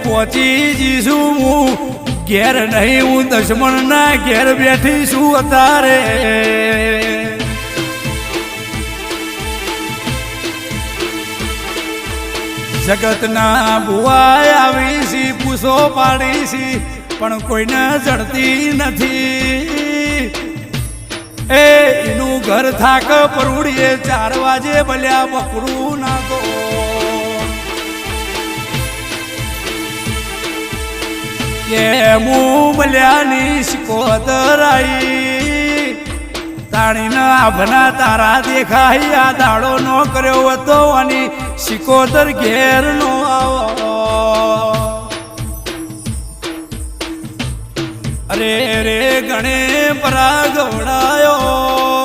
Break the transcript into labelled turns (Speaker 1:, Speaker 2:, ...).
Speaker 1: પહોંચી જઈશું હું ઘેર નહીં હું દુશ્મનના ઘેર બેઠી છું અત્યારે જગતના ભુવાય આવી છી પૂછો પાડી છી પણ કોઈને જડતી નથી એનું ઘર થાક પરુડીએ 4 વાગે ભલ્યા બકરું નાખો કે હું ભલ્યાની શિકોતર આઈ તાણીના આભના તારા દેખાઈ આ દાડો નો કર્યો હતો અને શિકોતર ઘેર નો આવો અરે રે ગણે પરા ગવડાયો